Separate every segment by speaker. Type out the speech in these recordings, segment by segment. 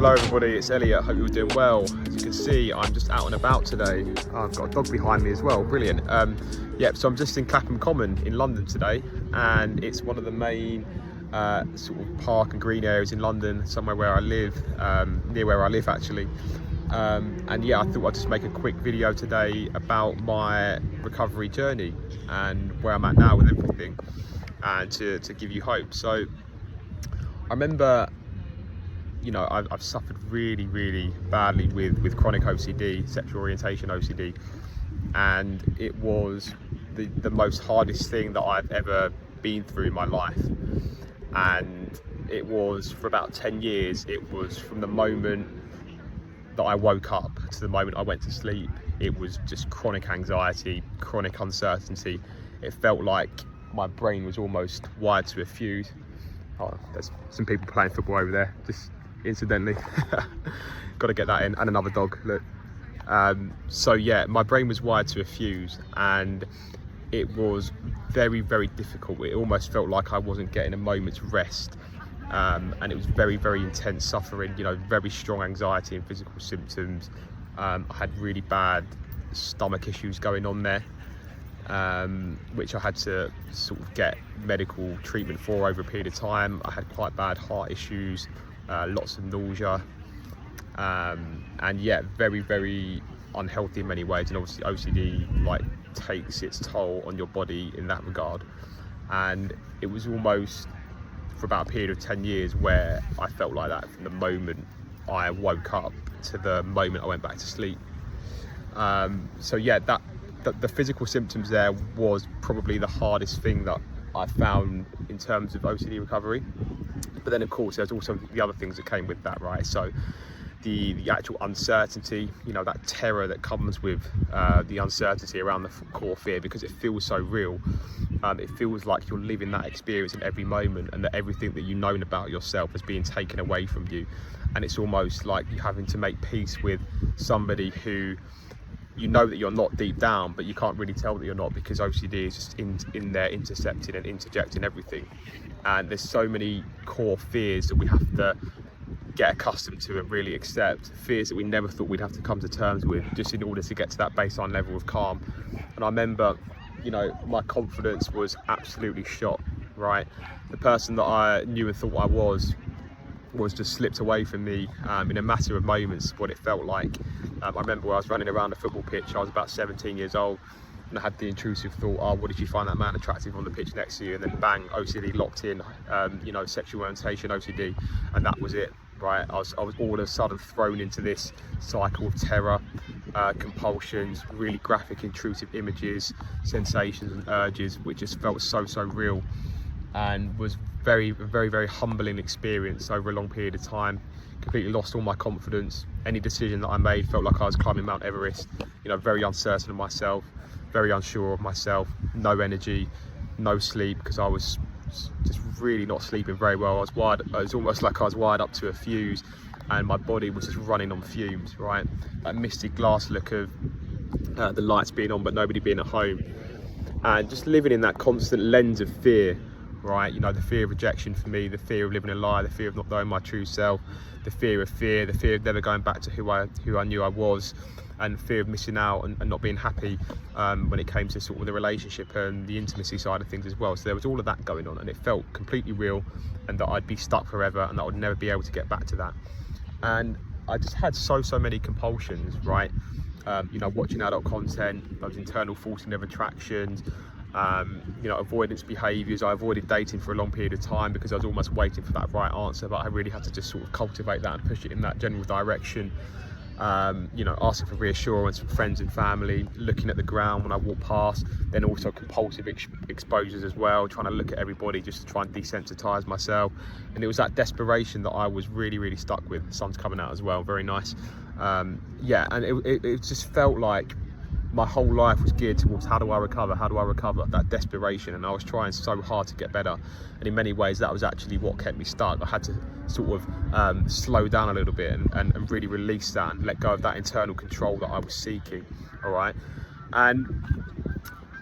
Speaker 1: Hello everybody, it's Elliott, hope you're doing well. As you can see, I'm just out and about today. I've got a dog behind me as well, brilliant. So I'm just in Clapham Common in London today, and it's one of the main sort of park and green areas in London, somewhere where I live, near where I live actually. And yeah, I thought I'd just make a quick video today about my recovery journey and where I'm at now with everything, and to give you hope. So I remember, you know, I've suffered really badly with chronic OCD, sexual orientation OCD, and it was the most hardest thing that I've ever been through in my life. And it was for about 10 years. It was from the moment that I woke up to the moment I went to sleep. It was just chronic anxiety, chronic uncertainty. It felt like my brain was almost wired to a fuse. Oh, there's some people playing football over there, just incidentally. Got to get that in. And another dog, look. So yeah, my brain was wired to a fuse, and it was very difficult. It almost felt like I wasn't getting a moment's rest, and it was very intense suffering, you know, very strong anxiety and physical symptoms. I had really bad stomach issues going on there, which I had to sort of get medical treatment for over a period of time. I had quite bad heart issues, lots of nausea, and yeah, very unhealthy in many ways. And obviously OCD like takes its toll on your body in that regard. And it was almost for about a period of 10 years where I felt like that from the moment I woke up to the moment I went back to sleep. So yeah, the physical symptoms there was probably the hardest thing that I found in terms of OCD recovery. But then of course there's also the other things that came with that, right? So the actual uncertainty, you know, that terror that comes with the uncertainty around the core fear, because it feels so real. It feels like you're living that experience in every moment, and that everything that you know about yourself is being taken away from you. And it's almost like you're having to make peace with somebody who you know that you're not deep down, but you can't really tell that you're not, because OCD is just in there intercepting and interjecting everything. And there's so many core fears that we have to get accustomed to and really accept, fears that we never thought we'd have to come to terms with, just in order to get to that baseline level of calm. And I remember, you know, my confidence was absolutely shot, right? The person that I knew and thought I was just slipped away from me in a matter of moments, what it felt like. I remember when I was running around a football pitch, I was about 17 years old, and I had the intrusive thought, oh, what did you find that man attractive on the pitch next to you? And then bang, OCD locked in, you know, sexual orientation OCD, and that was it, right? I was all of a sudden thrown into this cycle of terror, compulsions, really graphic, intrusive images, sensations and urges, which just felt so real, and was very humbling experience over a long period of time. Completely lost all my confidence. Any decision that I made felt like I was climbing Mount Everest. You know, very uncertain of myself, very unsure of myself, no energy, no sleep, because I was just really not sleeping very well. It was almost like I was wired up to a fuse, and my body was just running on fumes, right? That misty glass look of the lights being on but nobody being at home, and just living in that constant lens of fear, right? You know, the fear of rejection for me, the fear of living a lie, the fear of not knowing my true self, the fear of never going back to who I knew I was, and fear of missing out and not being happy when it came to sort of the relationship and the intimacy side of things as well. So there was all of that going on, and it felt completely real, and that I'd be stuck forever and that I would never be able to get back to that. And I just had so many compulsions, right? You know, watching adult content, those internal forcing of attractions, you know, avoidance behaviours. I avoided dating for a long period of time because I was almost waiting for that right answer, but I really had to just sort of cultivate that and push it in that general direction. You know, asking for reassurance from friends and family, looking at the ground when I walk past, then also compulsive exposures as well, trying to look at everybody just to try and desensitise myself. And it was that desperation that I was really stuck with. The sun's coming out as well, very nice. Yeah, and it just felt like my whole life was geared towards how do I recover, that desperation. And I was trying so hard to get better, and in many ways that was actually what kept me stuck. I had to sort of slow down a little bit and really release that and let go of that internal control that I was seeking, all right? And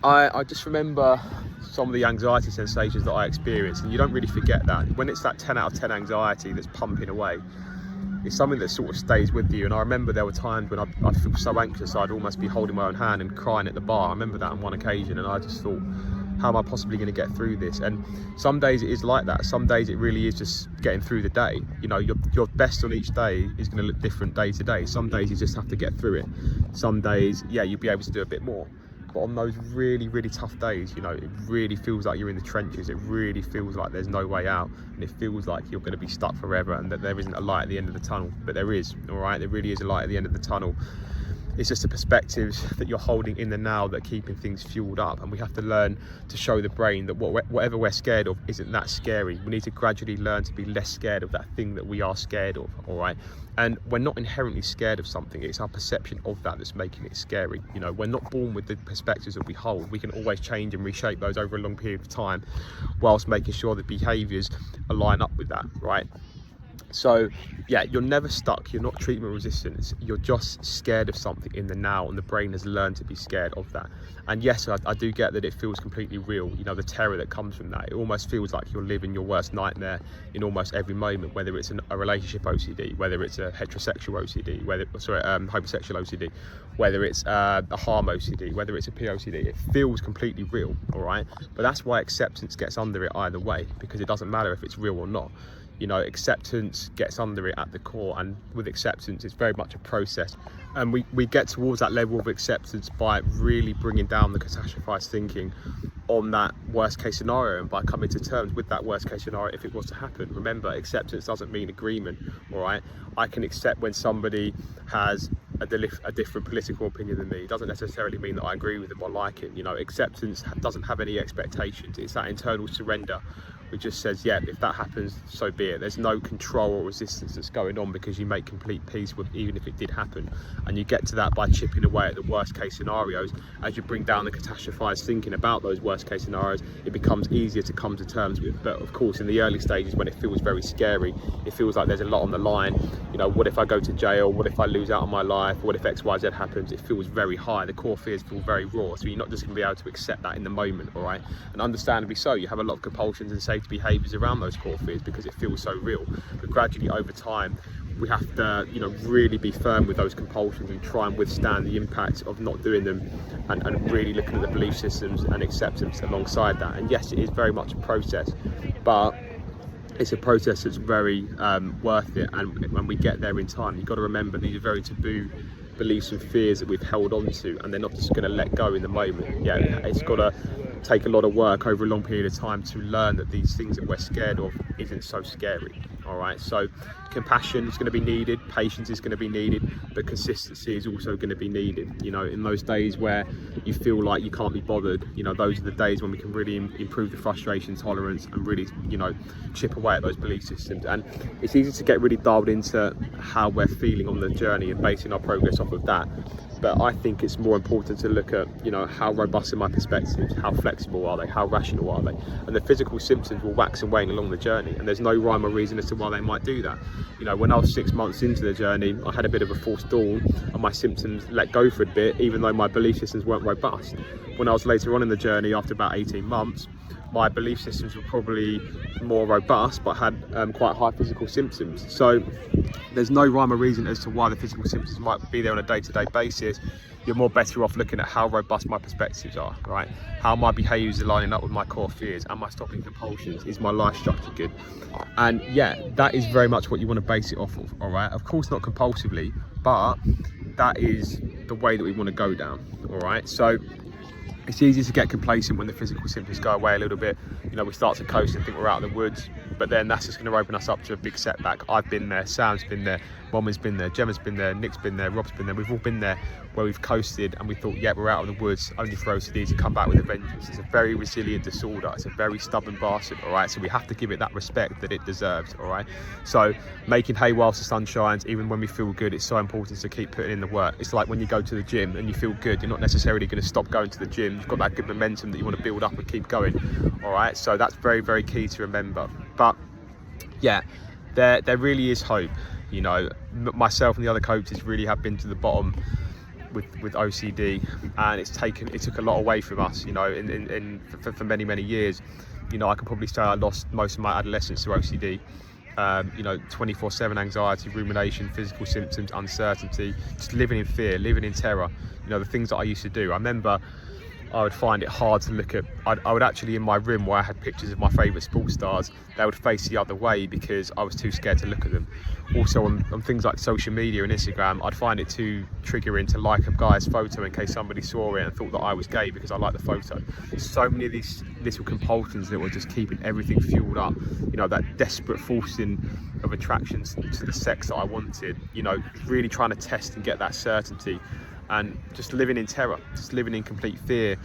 Speaker 1: I just remember some of the anxiety sensations that I experienced, and you don't really forget that. When it's that 10 out of 10 anxiety that's pumping away, it's something that sort of stays with you. And I remember there were times when I'd feel so anxious I'd almost be holding my own hand and crying at the bar. I remember that on one occasion, and I just thought, how am I possibly going to get through this? And some days it is like that. Some days it really is just getting through the day. You know, your best on each day is going to look different day to day. Some days you just have to get through it. Some days, yeah, you'll be able to do a bit more. But on those really, really tough days, you know, it really feels like you're in the trenches. It really feels like there's no way out, and it feels like you're going to be stuck forever, and that there isn't a light at the end of the tunnel. But there is, all right? There really is a light at the end of the tunnel. It's just the perspectives that you're holding in the now that are keeping things fueled up, and we have to learn to show the brain that whatever we're scared of isn't that scary. We need to gradually learn to be less scared of that thing that we are scared of, all right? And we're not inherently scared of something, it's our perception of that that's making it scary. You know, we're not born with the perspectives that we hold. We can always change and reshape those over a long period of time, whilst making sure that behaviours align up with that, right? So yeah, you're never stuck, you're not treatment resistant, you're just scared of something in the now, and the brain has learned to be scared of that. And yes, I do get that it feels completely real, you know, the terror that comes from that. It almost feels like you're living your worst nightmare in almost every moment, whether it's a relationship OCD, whether it's a heterosexual OCD, homosexual OCD, whether it's a harm OCD, whether it's a POCD. It feels completely real, all right? But that's why acceptance gets under it either way, because it doesn't matter if it's real or not. You know, acceptance gets under it at the core, and with acceptance it's very much a process, and we get towards that level of acceptance by really bringing down the catastrophized thinking on that worst case scenario, and by coming to terms with that worst case scenario if it was to happen. Remember, acceptance doesn't mean agreement, all right? I can accept when somebody has a different political opinion than me. It doesn't necessarily mean that I agree with them or like it. You know, acceptance doesn't have any expectations. It's that internal surrender which just says, yeah, if that happens, so be it. There's no control or resistance that's going on, because you make complete peace with even if it did happen. And you get to that by chipping away at the worst case scenarios. As you bring down the catastrophized thinking about those worst case scenarios, it becomes easier to come to terms with. But of course, in the early stages, when it feels very scary, it feels like there's a lot on the line. You know, what if I go to jail? What if I lose out on my life? What if XYZ happens? It feels very high. The core fears feel very raw. So you're not just going to be able to accept that in the moment, all right? And understandably so, you have a lot of compulsions and safety behaviours around those core fears because it feels so real. But gradually over time, we have to, you know, really be firm with those compulsions and try and withstand the impact of not doing them, and really looking at the belief systems and acceptance alongside that. And yes, it is very much a process, but it's a process that's very worth it. And when we get there in time, you've got to remember these are very taboo beliefs and fears that we've held on to, and they're not just going to let go in the moment. Yeah, it's got to take a lot of work over a long period of time to learn that these things that we're scared of isn't so scary. All right, so compassion is going to be needed, patience is going to be needed, but consistency is also going to be needed. You know, in those days where you feel like you can't be bothered, you know, those are the days when we can really improve the frustration tolerance and really, you know, chip away at those belief systems. And it's easy to get really dialed into how we're feeling on the journey and basing our progress off of that. But I think it's more important to look at, you know, how robust are my perspectives, how flexible are they, how rational are they? And the physical symptoms will wax and wane along the journey, and there's no rhyme or reason as to why they might do that. You know, when I was 6 months into the journey, I had a bit of a false dawn and my symptoms let go for a bit, even though my belief systems weren't robust. When I was later on in the journey, after about 18 months, my belief systems were probably more robust, but had quite high physical symptoms. So there's no rhyme or reason as to why the physical symptoms might be there on a day-to-day basis. You're more better off looking at how robust my perspectives are, right? How my behaviours are lining up with my core fears. Am I stopping compulsions? Is my life structure good? And yeah, that is very much what you want to base it off of, all right? Of course, not compulsively, but that is the way that we want to go down, all right? So it's easy to get complacent when the physical symptoms go away a little bit. You know, we start to coast and think we're out of the woods, but then that's just going to open us up to a big setback. I've been there, Sam's been there, Mom has been there, Gemma's been there, Nick's been there, Rob's been there. We've all been there where we've coasted and we thought, yeah, we're out of the woods, only for OCD to come back with a vengeance. It's a very resilient disorder. It's a very stubborn bastard, all right? So we have to give it that respect that it deserves, all right? So making hay whilst the sun shines, even when we feel good, it's so important to keep putting in the work. It's like when you go to the gym and you feel good, you're not necessarily going to stop going to the gym. You've got that good momentum that you want to build up and keep going, all right? So that's very, very key to remember. But yeah, there really is hope. You know, myself and the other coaches really have been to the bottom with OCD, and it took a lot away from us. You know, for many years. You know, I can probably say I lost most of my adolescence to OCD, you know, 24/7 anxiety, rumination, physical symptoms, uncertainty, just living in fear, living in terror. You know, the things that I used to do. I remember I would find it hard to look at. I would actually, in my room where I had pictures of my favourite sports stars, they would face the other way because I was too scared to look at them. Also on things like social media and Instagram, I'd find it too triggering to like a guy's photo in case somebody saw it and thought that I was gay because I liked the photo. So many of these little compulsions that were just keeping everything fueled up. You know, that desperate forcing of attractions to the sex that I wanted. You know, really trying to test and get that certainty. And just living in terror, just living in complete fear.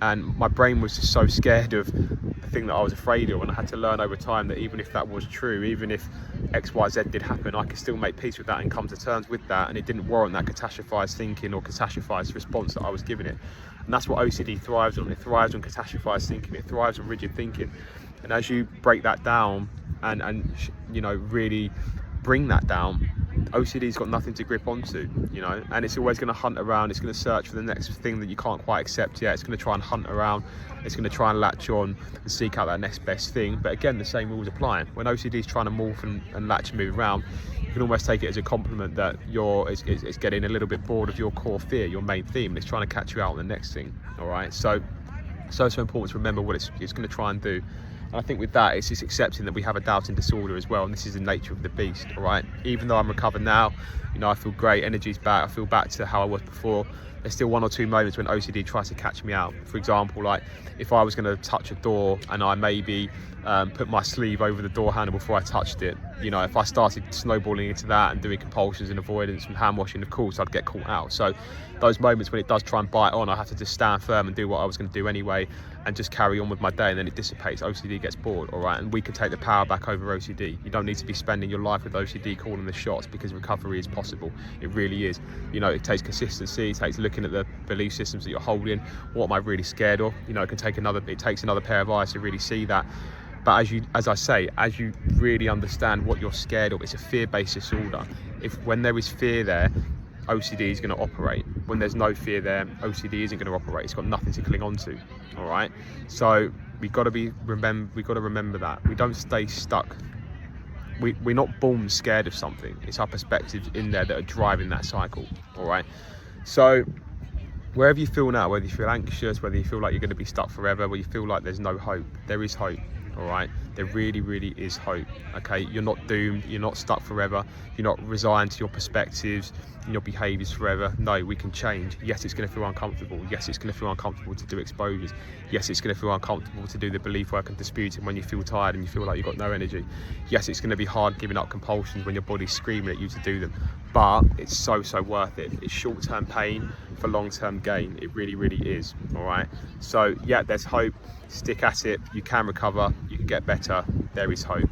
Speaker 1: And my brain was just so scared of the thing that I was afraid of, and I had to learn over time that even if that was true, even if X, Y, Z did happen, I could still make peace with that and come to terms with that, and it didn't warrant that catastrophized thinking or catastrophized response that I was giving it. And that's what OCD thrives on. It thrives on catastrophized thinking, it thrives on rigid thinking. And as you break that down and you know, really bring that down, OCD's got nothing to grip onto, you know, and it's always going to hunt around. It's going to search for the next thing that you can't quite accept yet. It's going to try and hunt around. It's going to try and latch on and seek out that next best thing. But again, the same rules apply. When OCD's trying to morph and latch and move around, you can almost take it as a compliment that it's getting a little bit bored of your core fear, your main theme, and it's trying to catch you out on the next thing. All right, so important to remember what it's going to try and do. And I think with that, it's just accepting that we have a doubting disorder as well, and this is the nature of the beast. All right, even though I'm recovered now, you know, I feel great, energy's back, I feel back to how I was before. There's still one or two moments when OCD tries to catch me out. For example, like if I was going to touch a door and I maybe put my sleeve over the door handle before I touched it, you know, if I started snowballing into that and doing compulsions and avoidance and hand washing, of course I'd get caught out. So those moments when it does try and bite on, I have to just stand firm and do what I was going to do anyway and just carry on with my day, and then it dissipates. OCD gets bored, all right, and we can take the power back over OCD. You don't need to be spending your life with OCD calling the shots, because recovery is possible. It really is. You know, it takes consistency, it takes looking at the belief systems that you're holding. What am I really scared of? You know, it takes another pair of eyes to really see that. But as I say, as you really understand what you're scared of, it's a fear-based disorder. When there is fear there, OCD is going to operate. When there's no fear there, OCD isn't going to operate. It's got nothing to cling on to. All right. So we've got to remember that we don't stay stuck. We're not born scared of something. It's our perspectives in there that are driving that cycle. All right. So wherever you feel now, whether you feel anxious, whether you feel like you're going to be stuck forever, whether you feel like there's no hope, there is hope. All right, there really, really is hope. Okay, you're not doomed, you're not stuck forever, you're not resigned to your perspectives and your behaviours forever. No, we can change. Yes, it's going to feel uncomfortable. Yes, it's going to feel uncomfortable to do exposures. Yes, it's going to feel uncomfortable to do the belief work and disputing when you feel tired and you feel like you've got no energy. Yes, it's going to be hard giving up compulsions when your body's screaming at you to do them, but it's so worth it. It's short-term pain for long-term gain. It really, really is. All right, so yeah, there's hope. Stick at it. You can recover, you can get better. There is hope.